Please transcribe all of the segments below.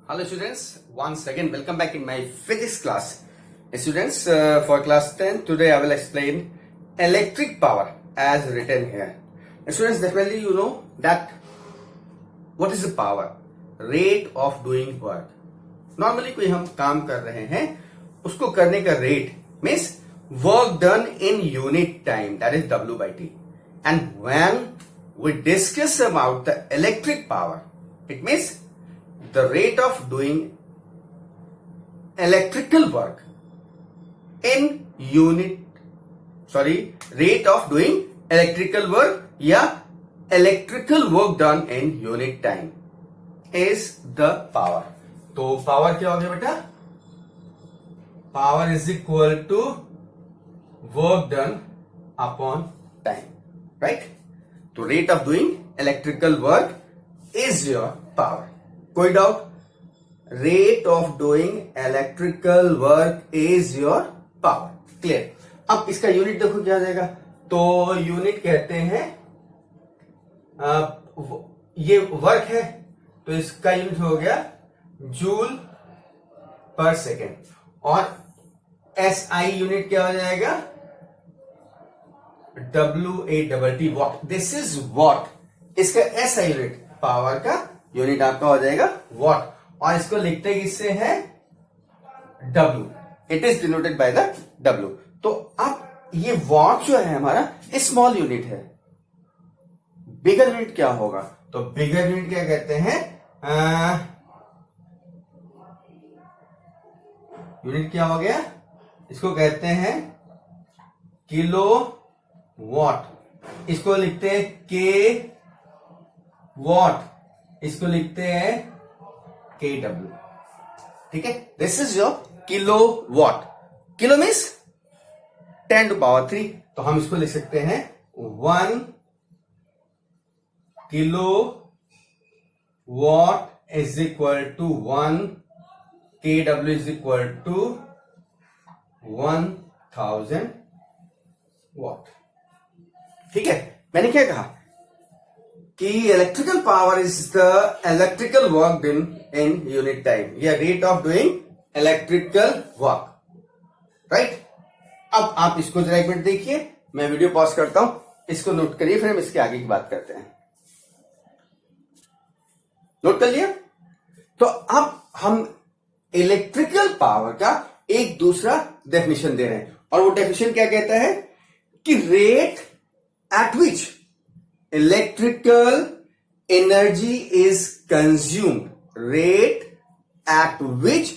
Hello students, once again welcome back in my physics class. Students, for class 10 today I will explain electric power as written here. Students, definitely you know that what is the power? Rate of doing work. Normally कोई हम काम कर रहे हैं उसको करने का rate means work done in unit time, that is W by T. And when we discuss about the electric power, it means the rate of doing electrical work in rate of doing electrical work या electrical work done in unit time is the power. तो power क्या हो गया बेटा? Power is equal to work done upon time, right? तो rate of doing electrical work is your power. कोई doubt? Rate of doing electrical work is your power. Clear? अब इसका unit देखो क्या आ जाएगा. तो यूनिट कहते हैं ये वर्क है तो इसका यूनिट हो गया जूल पर सेकेंड. और एसआई यूनिट क्या हो जाएगा? WATT what. This is what. इसका एसआई यूनिट पावर का यूनिट आपका हो जाएगा वॉट. और इसको लिखते किससे है? W. It is denoted by the W. तो अब ये वॉट जो है हमारा स्मॉल यूनिट है. बिगर यूनिट क्या होगा? तो बिगर यूनिट क्या कहते हैं? यूनिट क्या हो गया? इसको कहते हैं किलो वॉट. इसको लिखते हैं के वॉट. इसको लिखते हैं KW. ठीक है? This is your kilo watt. Kilo means 10 to power 3. तो हम इसको लिख सकते हैं 1 kilowatt is equal to 1 KW is equal to 1000 watt. ठीक है? मैंने क्या कहा कि electrical power is the electrical work done in unit time या rate of doing electrical work. Right? अब आप इसको जरा एक मिनट देखिए. मैं वीडियो पॉज करता हूं. इसको नोट करिए, फिर हम इसके आगे की बात करते हैं. नोट कर लिया? तो अब हम इलेक्ट्रिकल पावर का एक दूसरा डेफिनेशन दे रहे हैं. और वो डेफिनेशन क्या कहता है कि rate at which electrical energy is consumed. Rate at which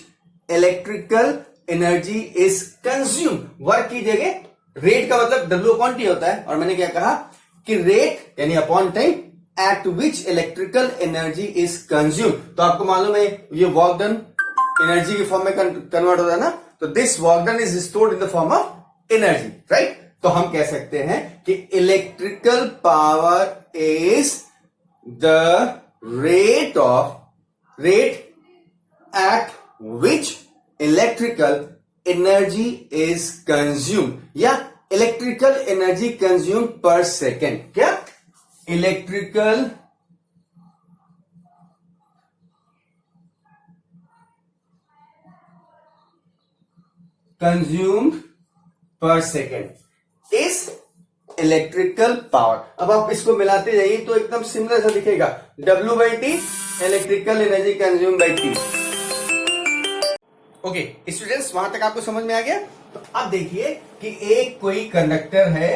electrical energy is consumed. Work की जगह रेट का मतलब W अपॉन टी होता है. और मैंने क्या कहा कि रेट यानी upon time eight which electrical energy is consume. तो आपको मालूम है ये वर्क डन एनर्जी के फॉर्म में कन्वर्ट होता है ना. तो this work done is stored in the form of energy. Right? तो हम कह सकते हैं कि electrical power is the rate at which electrical energy is consume या इलेक्ट्रिकल एनर्जी कंज्यूम पर सेकेंड. क्या? इलेक्ट्रिकल कंज्यूम्ड पर सेकेंड इस इलेक्ट्रिकल पावर. अब आप इसको मिलाते जाइए तो एकदम सिमिलर सा दिखेगा. W by T electrical energy consume by T. Okay students, वहां तक आपको समझ में आ गया? तो अब देखिए कि एक कोई कंडक्टर है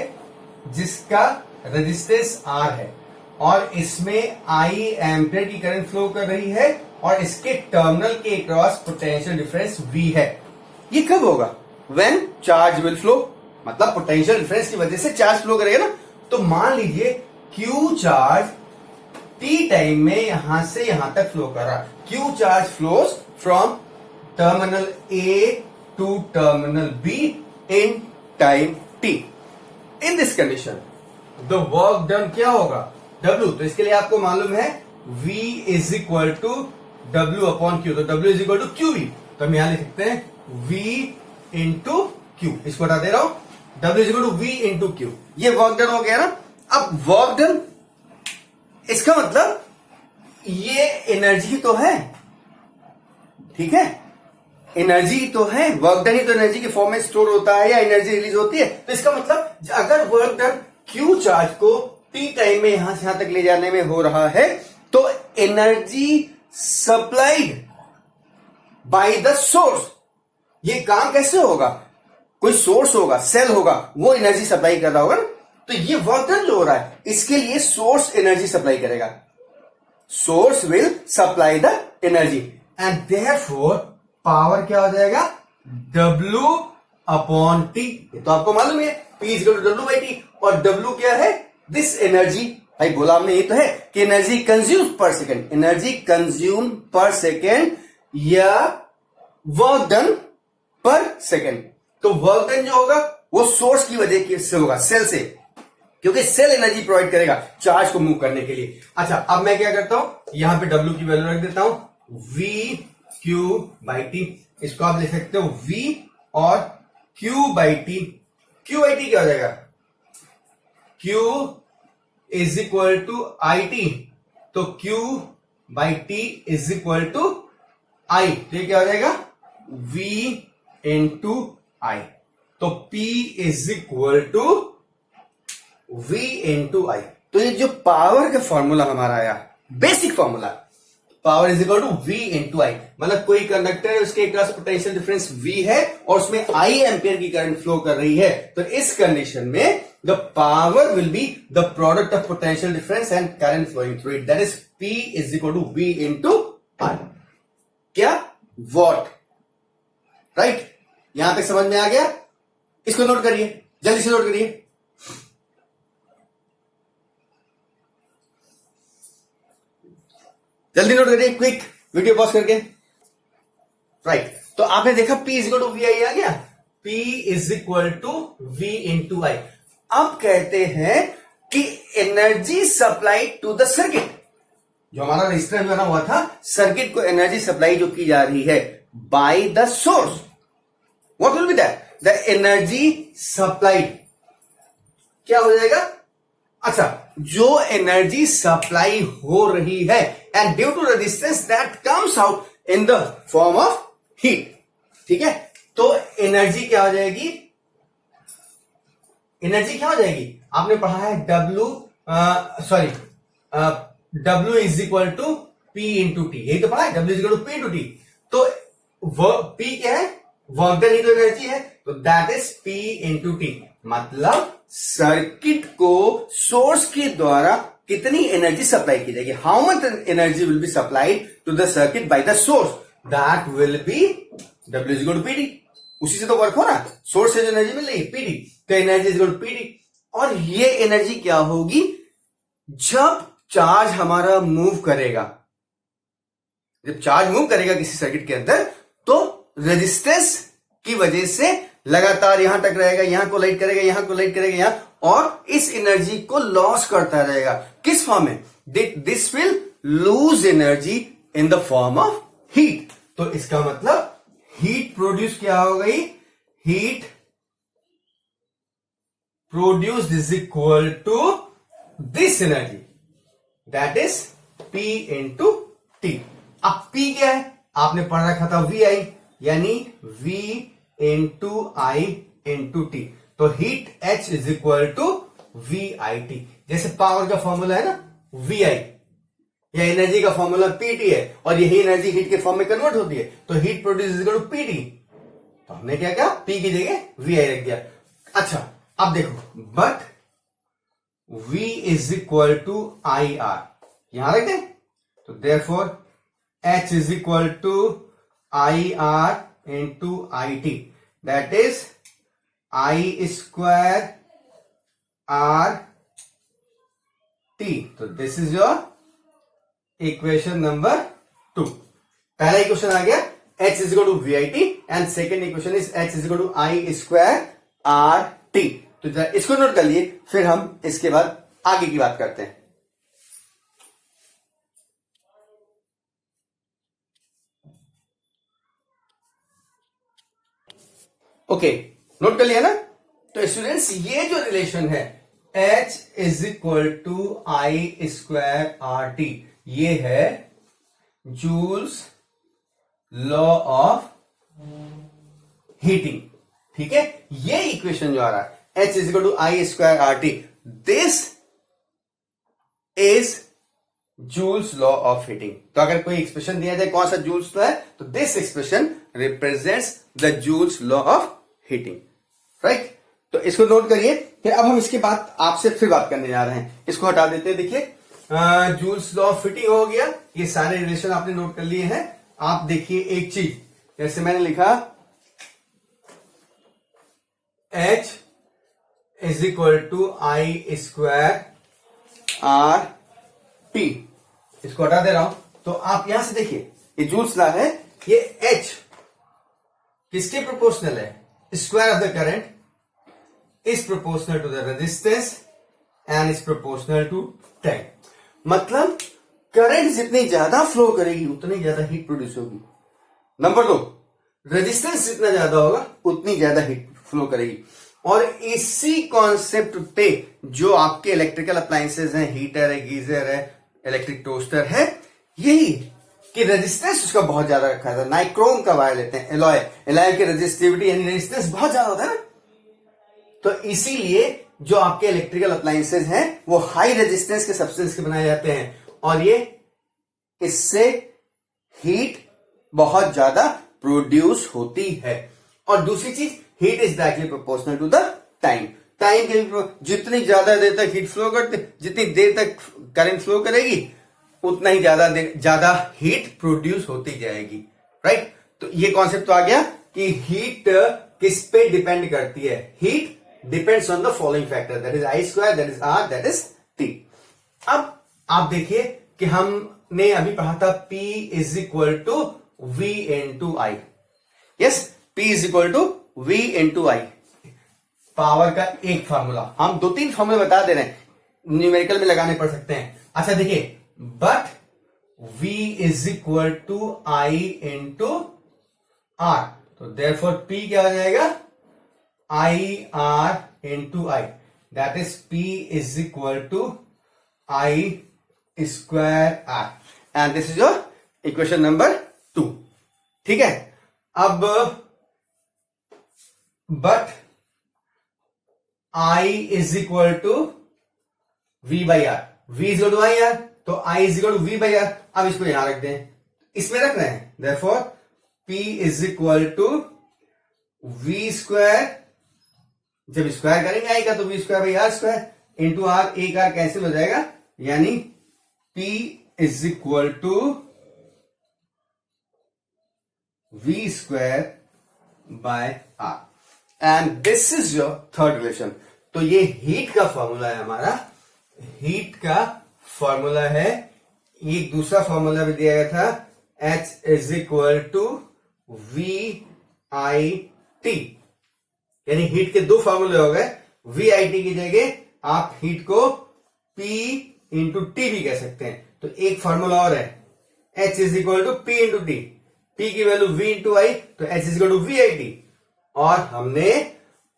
जिसका रेजिस्टेंस R है और इसमें I एम्पियर की करंट फ्लो कर रही है और इसके टर्मिनल के अक्रॉस पोटेंशियल डिफरेंस V है. ये कब होगा? When charge will flow. मतलब पोटेंशियल डिफरेंस की वजह से चार्ज फ्लो करेगा ना. तो मान लीजिए Q चार्ज T टाइम में यहां से यहां तक फ्लो कर रहा. Q charge flows from terminal A to terminal B in time T. In this condition the work done क्या होगा? W. तो इसके लिए आपको मालूम है V is equal to W upon Q. तो W is equal to QV. तो हम यहां लिख सकते हैं V इंटू Q. इसको बता दे रहा हूं W is equal to V into Q. ये वर्क डन हो गया ना. अब वर्क डन इसका मतलब ये एनर्जी तो है, ठीक है, एनर्जी तो है, वर्क डन ही तो एनर्जी के फॉर्म में स्टोर होता है या एनर्जी रिलीज होती है। तो इसका मतलब अगर वर्क डन क्यू चार्ज को टी टाइम में यहां से यहां तक ले जाने में हो रहा है तो energy supplied by the source, ये काम कैसे होगा, कोई सोर्स होगा, सेल होगा, वो एनर्जी सप्लाई कर रहा होगा ना। तो ये वर्क डन जो हो रहा है इसके लिए सोर्स एनर्जी सप्लाई करेगा, source will supply the energy and therefore power क्या हो जाएगा, W अपॉन टी। तो आपको मालूम है P is equal to W by T, और W क्या है, दिस एनर्जी, भाई बोला हमने ये तो है कि एनर्जी कंज्यूम पर सेकेंड, एनर्जी कंज्यूम पर सेकेंड या वर्क डन पर सेकेंड। तो वर्क डन जो होगा वो सोर्स की वजह से होगा, सेल से, क्योंकि सेल एनर्जी प्रोवाइड करेगा चार्ज को मूव करने के लिए। अच्छा, अब मैं क्या करता हूं, यहां पे W की वैल्यू रख देता हूं V Q बाई टी, इसको आप लिख सकते हो V और Q by T. Q by T क्या हो जाएगा, Q is equal to I T, तो Q by T is equal to I, तो ये क्या हो जाएगा V इंटू I, तो P is equal to V into I. तो ये जो पावर का फॉर्मूला हमारा आया, basic formula, power is equal to V into I, मतलब कोई कंडक्टर है उसके एक तरह पोटेंशियल डिफरेंस V है और उसमें I एम्पियर की करंट फ्लो कर रही है। तो इस कंडीशन में the power will be the product of potential difference and current flowing through it, that is P is equal to V into I. क्या, वॉट, राइट। यहां तक समझ में आ गया, इसको नोट करिए, जल्दी से नोट करिए। जल्दी नोट करिए, क्विक, वीडियो पॉज करके, राइट। तो आपने देखा P is equal to V I आ गया, P is equal to V into I. अब कहते हैं कि energy supply to the circuit, जो हमारा रजिस्टर बना हुआ था, सर्किट को एनर्जी सप्लाई जो की जा रही है bye the source, what will be that, the energy supplied क्या हो जाएगा, अच्छा, जो एनर्जी सप्लाई हो रही है and due to resistance that comes out in the form of heat, ठीक है। तो एनर्जी क्या हो जाएगी, एनर्जी क्या हो जाएगी, आपने पढ़ा है W is equal to P into T, यही तो पढ़ा है, W is equal to P into T. तो P क्या है, वर्क डन ही तो एनर्जी है, तो that is P into T, मतलब सर्किट को सोर्स के द्वारा कितनी एनर्जी सप्लाई की जाएगी, how much energy will be supplied to the circuit by the source, that will be W is equal to P T. उसी से तो वर्क हो रहा, सोर्स से जो एनर्जी मिल रही है पी टी, तो energy is equal to P T. और ये एनर्जी क्या होगी, जब चार्ज हमारा मूव करेगा, जब चार्ज मूव करेगा किसी सर्किट के अंदर, तो रेजिस्टेंस की वजह से लगातार यहां तक रहेगा, यहां को लाइट करेगा, यहां को लाइट करेगा, यहां, और इस एनर्जी को लॉस करता रहेगा, किस फॉर्म में, this will lose energy in the form of heat. तो इसका मतलब हीट प्रोड्यूस क्या हो गई, heat produce is equal to this energy, that is P into T. अब P क्या है, आपने पढ़ रखा था VI, यानी V into I into T, तो heat H is equal to VIT। जैसे पावर का फॉर्मूला है ना VI, या एनर्जी का फॉर्मूला PT है, और यही एनर्जी हीट के फॉर्म में कन्वर्ट होती है, तो heat produce is equal to PT। तो हमने क्या किया, P की जगह VI रख दिया। अच्छा, अब देखो, but V is equal to IR, यहां रख दें, तो therefore H is equal to IR into IT, that is I square R T। तो this is your equation number 2। पहला इक्वेशन आ गया H is equal to VIT एंड second equation is H is equal to I square R T। तो जरा इसको note कर लिए, फिर हम इसके बाद आगे की बात करते हैं। ओके, नोट कर लिया ना। तो स्टूडेंट्स, ये जो रिलेशन है H is equal to I square R T, ये है जूल्स लॉ ऑफ हीटिंग। ठीक है, ये इक्वेशन जो आ रहा है H is equal to I square R T, this is Joule's law of heating. तो अगर कोई एक्सप्रेशन दिया जाए कौन सा जूल्स लॉ है, तो this expression represents the joules law of heating, right. तो इसको नोट करिए। फिर अब हम इसके बाद आपसे फिर बात करने जा रहे हैं, इसको हटा देते हैं। देखिए जूल्स लॉ ऑफ हीटिंग हो गया, ये सारे रिलेशन आपने नोट कर लिए हैं। आप देखिए एक चीज, जैसे मैंने लिखा H is equal to I square R T, इसको हटा दे रहा हूं। तो आप यहां से देखिए, ये जूल्स लॉ है, ये H किसके प्रोपोर्शनल है, square of the current is proportional to the resistance and is proportional to time. मतलब करंट जितनी ज्यादा फ्लो करेगी उतनी ज्यादा हीट प्रोड्यूस होगी। नंबर 2, रेजिस्टेंस जितना ज्यादा होगा उतनी ज्यादा हीट फ्लो करेगी। और इसी कॉन्सेप्ट पे जो आपके इलेक्ट्रिकल अप्लायंसेज हैं, हीटर है, गीजर है, इलेक्ट्रिक टोस्टर है, यही कि रेजिस्टेंस उसका बहुत ज्यादा रखा है। नाइक्रोम का वायर लेते हैं, एलॉय की रेजिस्टिविटी यानी रेजिस्टेंस बहुत ज्यादा होता है ना, तो इसीलिए जो आपके इलेक्ट्रिकल अप्लायंसेज हैं वो हाई रेजिस्टेंस के सब्सटेंस के बनाए जाते हैं, और ये इससे हीट बहुत ज्यादा प्रोड्यूस होती है। और दूसरी चीज, heat is directly proportional to the time. Time के जितनी ज्यादा देर तक हीट फ्लो करते, जितनी देर तक करंट फ्लो करेगी उतना ही ज्यादा हीट प्रोड्यूस होती जाएगी, राइट। तो ये कॉन्सेप्ट तो आ गया कि हीट किस पे डिपेंड करती है। Heat depends on the following factor, that is I square, that is R, that is T. अब आप देखिए कि हमने अभी पढ़ा था P is equal to V into I. Yes, P is equal to V into I, power का एक फार्मूला। हम 2-3 फार्मूले बता दे रहे हैं, न्यूमेरिकल में लगाने पड़ सकते हैं। अच्छा देखिए, but V is equal to I into R, तो देयरफॉर P क्या हो जाएगा, I R into I, that is P is equal to I square R, and this is your equation number 2। ठीक है, अब but I is equal to V by R, V is equal to I R, तो I is equal to V by R. अब इसको यहां रख दें, इसमें रख रहे हैं, therefore P is equal to V square, जब स्क्वायर करेंगे आई का तो V square by R square into R, एक आर कैंसिल हो जाएगा, यानी P is equal to V square by R, and this is your third relation. तो ये हीट का फॉर्मूला है हमारा, हीट का फॉर्मूला है। एक दूसरा फॉर्मूला भी दिया गया था, H is equal to V I T, यानी हीट के 2 फॉर्मूले हो गए। V आई टी की जगह आप हीट को P इंटू टी भी कह सकते हैं। तो एक फॉर्मूला और है, H is equal to P into T, P की वैल्यू V इंटू आई, तो H is equal to V I T, और हमने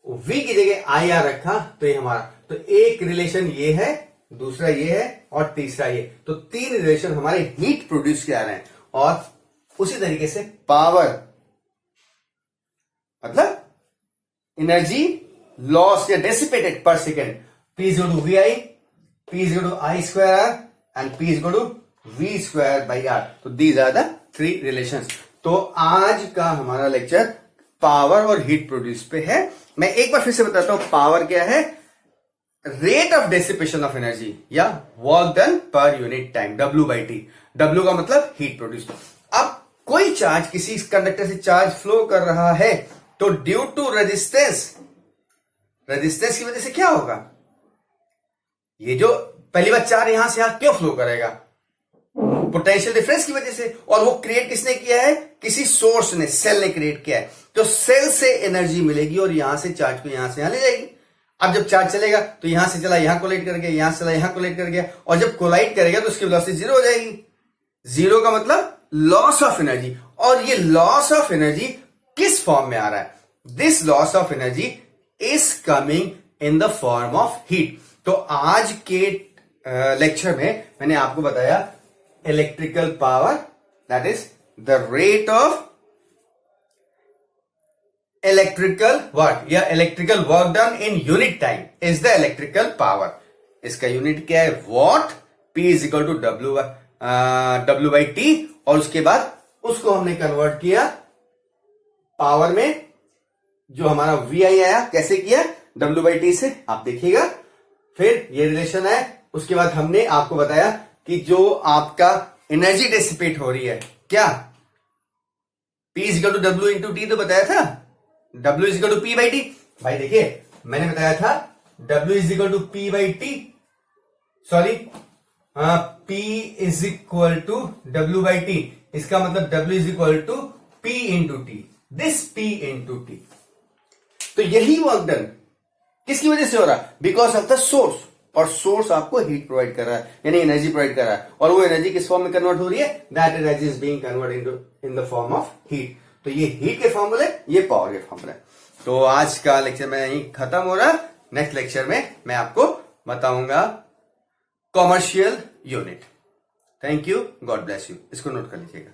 V की जगह आई आर रखा, तो ये हमारा, तो एक रिलेशन ये है, दूसरा ये है, और तीसरा ये। तो 3 रिलेशन हमारे हीट प्रोड्यूस किया रहे हैं। और उसी तरीके से पावर मतलब एनर्जी लॉस या dissipated per second, P is equal to V I, P is equal to I square R, and P is equal to V square by R. तो दीज आर द 3 रिलेशंस। तो आज का हमारा lecture power और heat produce पे है। मैं एक बार फिर से बताता हूं, पावर क्या है, rate of dissipation of energy या work done per unit time, W by T. W का मतलब हीट प्रोड्यूस। अब कोई चार्ज किसी कंडक्टर से चार्ज फ्लो कर रहा है, तो ड्यू टू रेजिस्टेंस, रेजिस्टेंस की वजह से क्या होगा, ये जो पहली बार चार्ज यहां से यहां क्यों फ्लो करेगा, पोटेंशियल डिफरेंस की वजह से। और वो क्रिएट किसने किया है, किसी सोर्स ने, सेल ने क्रिएट किया है। तो सेल से एनर्जी मिलेगी और यहां से चार्ज को यहां से यहां ले जाएगी। अब जब चार्ज चलेगा तो यहां से चला यहां कोलाइड कर गया, यहां से चला यहां कोलाइड कर गया, और जब कोलाइड करेगा तो उसकी वेलोसिटी 0 हो जाएगी। 0 का मतलब लॉस ऑफ एनर्जी। और ये लॉस ऑफ एनर्जी किस फॉर्म में आ रहा है, this loss of energy is coming in the form of heat. तो आज के लेक्चर में मैंने आपको बताया electrical power, that is the rate of electrical work या electrical work done in unit time is the electrical power. इसका unit क्या है? Watt. P is equal to W by T, और उसके बाद उसको हमने कन्वर्ट किया पावर में, जो हमारा VI आया। कैसे किया? W बाई टी से, आप देखिएगा। फिर ये रिलेशन है। उसके बाद हमने आपको बताया कि जो आपका एनर्जी डिसिपेट हो रही है, क्या P is equal to W into T, तो बताया था W is equal to P by T. भाई देखिए, मैंने बताया था W is equal to P by T, sorry P is equal to W by T. इसका मतलब W is equal to P into T, this P into T. तो यही work done किसकी वजह से हो रहा है? Because of the source. और सोर्स आपको हीट प्रोवाइड कर रहा है, यानी एनर्जी प्रोवाइड कर रहा है, और वो एनर्जी किस फॉर्म में कन्वर्ट हो रही है? That energy is being convert in the form of heat. तो ये हीट के फॉर्मूले, ये पावर के फॉर्मूले। तो आज का लेक्चर में यही खत्म हो रहा है। नेक्स्ट लेक्चर में मैं आपको बताऊंगा commercial unit. Thank you, God bless you. इसको नोट कर लीजिएगा।